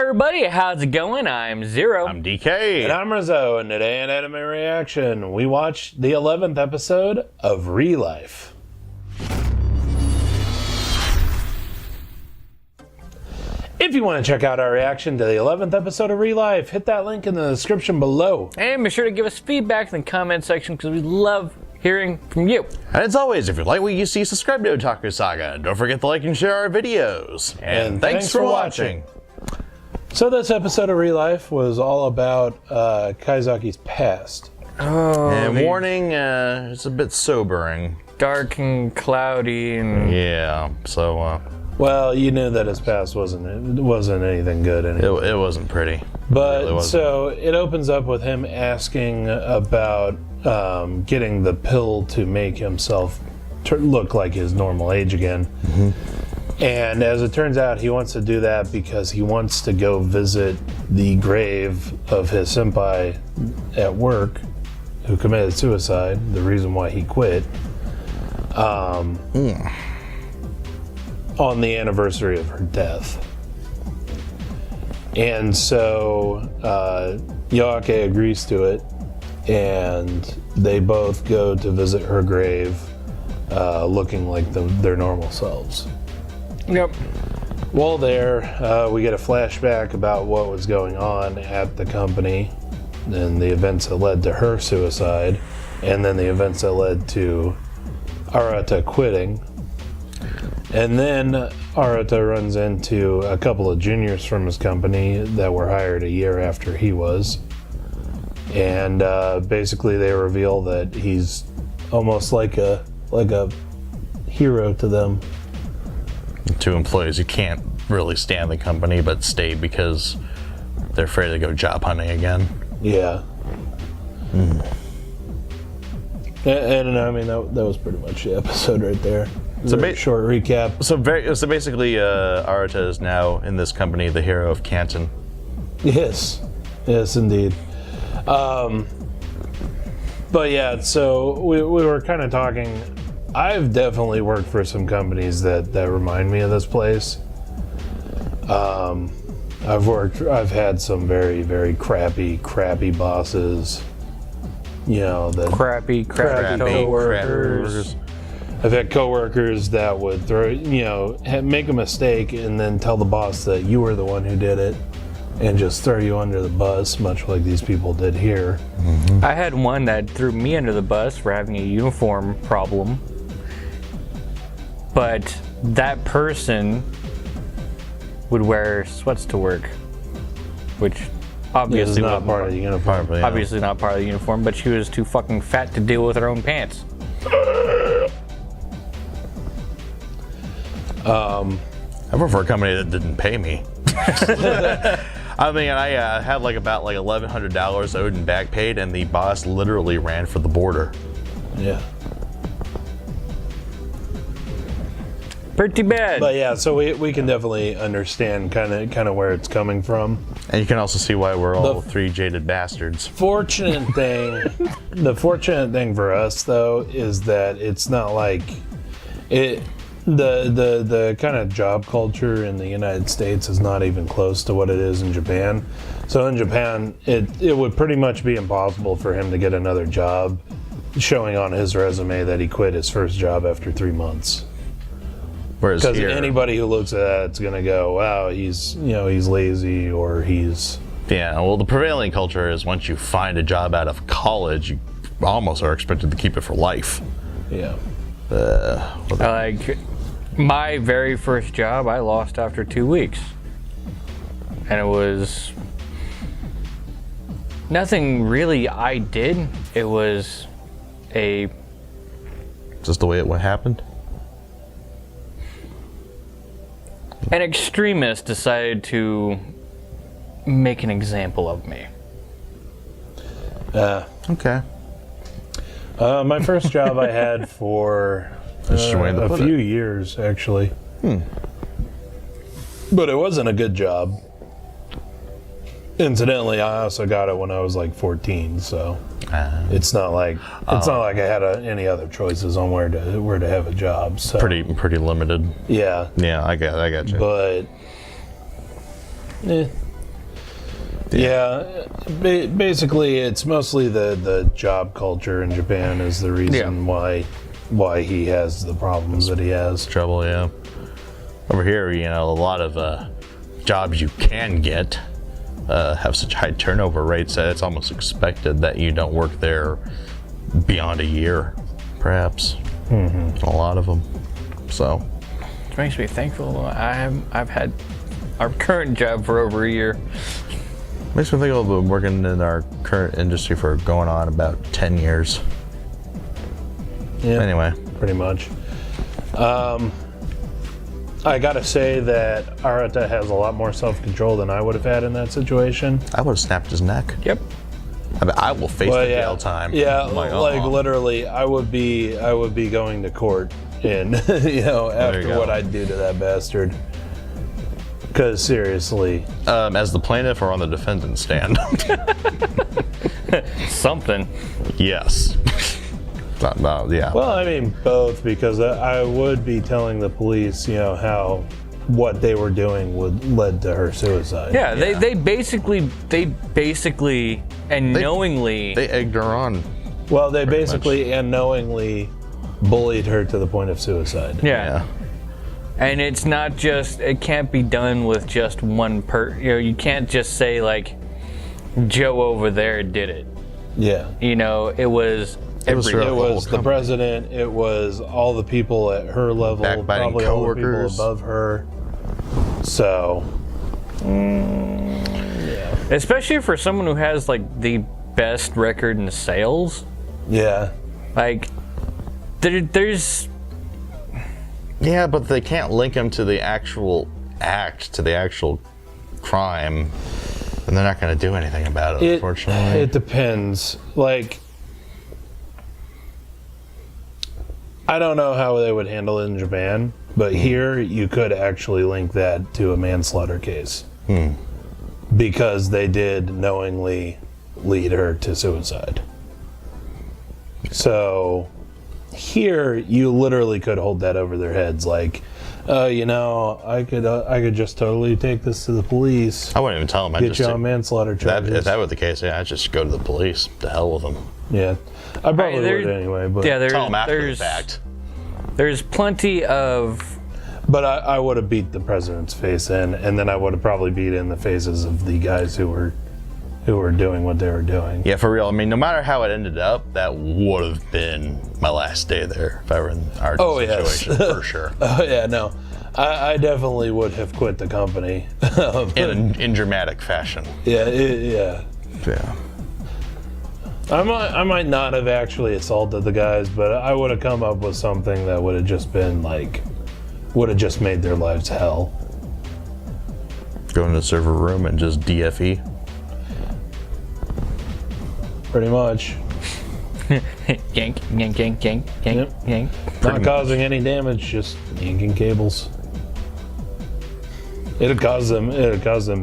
everybody, how's it going? I'm Zero. I'm DK. And I'm Rizzo, and today in Anime Reaction, we watched the 11th episode of ReLIFE. If you want to check out our reaction to the 11th episode of ReLIFE, hit that link in the description below. And be sure to give us feedback in the comment section because we love hearing from you. And as always, if you like what you see, subscribe to Otaku Saga. And don't forget to like and share our videos. And thanks for watching. So this episode of ReLIFE was all about Kaizaki's past. Oh, And warning, it's a bit sobering. dark and cloudy and Yeah, so Well, you knew that his past wasn't anything good anyway. it wasn't pretty. But really wasn't. so it opens up with him asking about getting the pill to make himself look like his normal age again. Mm-hmm. And as it turns out, he wants to do that because he wants to go visit the grave of his senpai at work who committed suicide, the reason why he quit, on the anniversary of her death. And so Yoake agrees to it, and they both go to visit her grave looking like their normal selves. Yep. While there, we get a flashback about what was going on at the company and the events that led to her suicide, and then the events that led to Arata quitting. And then Arata runs into a couple of juniors from his company that were hired a year after he was. And basically they reveal that he's almost like a hero to them. Two employees who can't really stand the company but stay because they're afraid to go job hunting again. Yeah. And I mean, that was pretty much the episode right there. So Short recap. So basically, Arata is now in this company the hero of Canton. Yes, indeed. But yeah, so we were kind of talking. I've definitely worked for some companies that remind me of this place. I've had some very, very crappy bosses. You know, the Crappy coworkers. I've had coworkers that would make a mistake and then tell the boss that you were the one who did it and just throw you under the bus, much like these people did here. Mm-hmm. I had one that threw me under the bus for having a uniform problem. But that person would wear sweats to work, which obviously This is not part of the uniform. obviously not part of the uniform, but she was too fucking fat to deal with her own pants. I worked for a company that didn't pay me. I mean, I had about $1,100 owed and back paid, and the boss literally ran for the border. Yeah. Pretty bad. But yeah, so we can definitely understand kind of where it's coming from. And you can also see why we're all three jaded bastards. The fortunate thing for us though is that it's not like it. The kind of job culture in the United States is not even close to what it is in Japan. So in Japan, it would pretty much be impossible for him to get another job, showing on his resume that he quit his first job after 3 months. Whereas Because here, anybody who looks at that, it's gonna go, wow, he's lazy or he's. yeah, well, the prevailing culture is once you find a job out of college, you almost are expected to keep it for life. Yeah. Like, my very first job I lost after 2 weeks. And it was nothing really I did. It was Just the way it happened. an extremist decided to make an example of me. Okay. My first job I had for a few years, actually. But it wasn't a good job. Incidentally, I also got it when I was like 14, so it's not like I had any other choices on where to have a job. So pretty limited. Yeah. Yeah, I got you. But Yeah, basically, it's mostly the job culture in Japan is the reason why he has the problems that he has. Trouble, yeah. Over here, a lot of jobs you can get have such high turnover rates that it's almost expected that you don't work there beyond a year, perhaps. A lot of them. So, Which makes me thankful. I've had our current job for over a year. makes me think of working in our current industry for going on about 10 years. Yeah, Anyway. pretty much. I gotta say that Arata has a lot more self-control than I would have had in that situation. I would have snapped his neck. Yep. I mean, I will face the jail time. Yeah, I'm like "Uh-uh." literally, I would be going to court, and after what I'd do to that bastard. Because seriously, As the plaintiff or on the defendant's stand? Something. Yes. Yeah. well, I mean both, because I would be telling the police, how what they were doing led to her suicide. Yeah, they basically and knowingly. They egged her on. Well, they basically and knowingly bullied her to the point of suicide. Yeah. And it's not just, it can't be done with just one you can't just say like, Joe over there did it. Yeah. It was everyone. It was the president, it was all the people at her level, Backbiting probably all the people coworkers. above her. So, Especially for someone who has like the best record in sales. yeah. Like, there's. Yeah, but they can't link him to the actual act, to the actual crime, and they're not going to do anything about it, unfortunately. It depends. Like, I don't know how they would handle it in Japan, but here you could actually link that to a manslaughter case. Because they did knowingly lead her to suicide. So here you literally could hold that over their heads, like, I could just totally take this to the police. I wouldn't even tell them. I'd Get just you on manslaughter charges. if that were the case, I'd just go to the police. To hell with them. Yeah, I probably there- would anyway. But Tell them after the fact. There's plenty of. But I would have beat the president's face in, and then I would have probably beat in the faces of the guys who were doing what they were doing. Yeah, for real. I mean, no matter how it ended up, that would have been my last day there if I were in our situation, for sure. Oh yeah, no, I definitely would have quit the company. In dramatic fashion. Yeah, yeah. Yeah. I might not have actually assaulted the guys, but I would have come up with something that would have just been like, would have just made their lives hell. Go in the server room and just DFE. Pretty much. yank, yank, yank, yank, yank, Yep. yank. Not causing any damage, just yanking cables. It'd cause them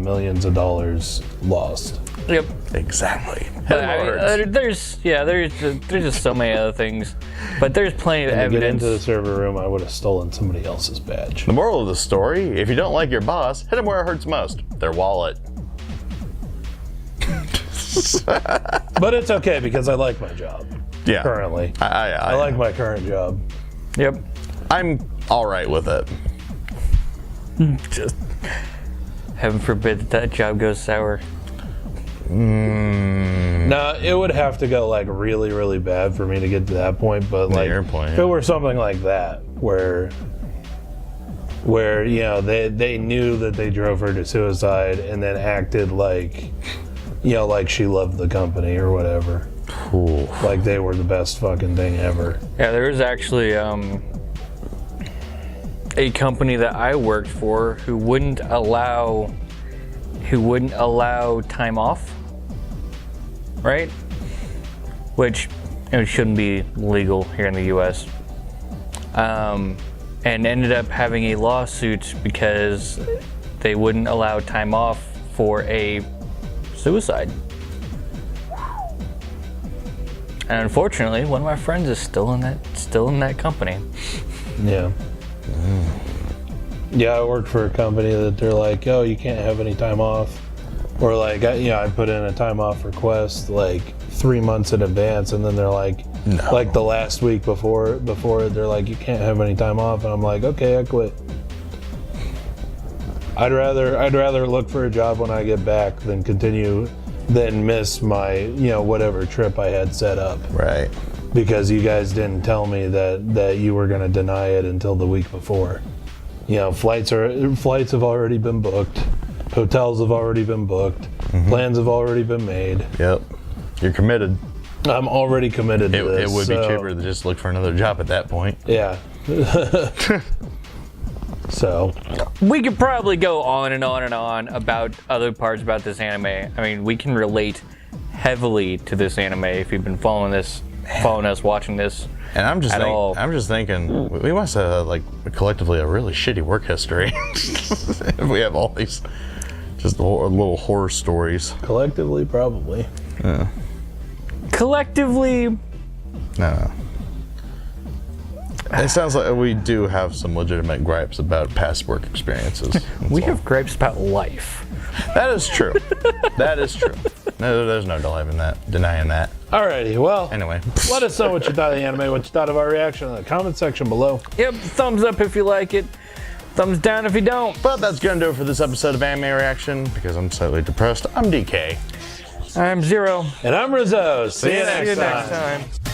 millions of dollars lost. Yep. Exactly. But, there's just so many other things, but there's plenty of To get evidence. into the server room, I would have stolen somebody else's badge. The moral of the story, if you don't like your boss, hit them where it hurts most. Their wallet. But it's okay because I like my job. Yeah. Currently. I like my current job. Yep. I'm alright with it. Just heaven forbid that job goes sour. Now, it would have to go like really, really bad for me to get to that point, but like your point, if it were something like that where they knew that they drove her to suicide and then acted like like she loved the company or whatever. Cool. Like they were the best fucking thing ever. Yeah, there was actually a company that I worked for who wouldn't allow time off, right? Which shouldn't be legal here in the U.S. And ended up having a lawsuit because they wouldn't allow time off for a suicide. And unfortunately, one of my friends is still in that company. Yeah. Yeah, I worked for a company that they're like, oh, you can't have any time off. Or like, I put in a time off request like 3 months in advance, and then they're like, No. like the last week before they're like, you can't have any time off, and I'm like, okay, I quit. I'd rather look for a job when I get back than miss my whatever trip I had set up, Right. because you guys didn't tell me that you were going to deny it until the week before. Flights have already been booked. Hotels have already been booked. Plans have already been made. Yep. You're committed. I'm already committed to this. It would be cheaper to just look for another job at that point. Yeah. So. We could probably go on and on and on about other parts about this anime. I mean, we can relate heavily to this anime if you've been following us, watching this. And I'm just thinking, we must have like collectively a really shitty work history. If we have all these just little horror stories. Collectively, probably. Collectively, No. It sounds like we do have some legitimate gripes about past work experiences. we have gripes about life. That is true. That is true. No, there's no denying that. Alrighty, well. Anyway. Let us know what you thought of the anime, what you thought of our reaction in the comment section below. Yep, thumbs up if you like it. Thumbs down if you don't. But that's going to do it for this episode of Anime Reaction. Because I'm slightly depressed, I'm DK. I'm Zero. And I'm Rizzo. See you See next you time. next time.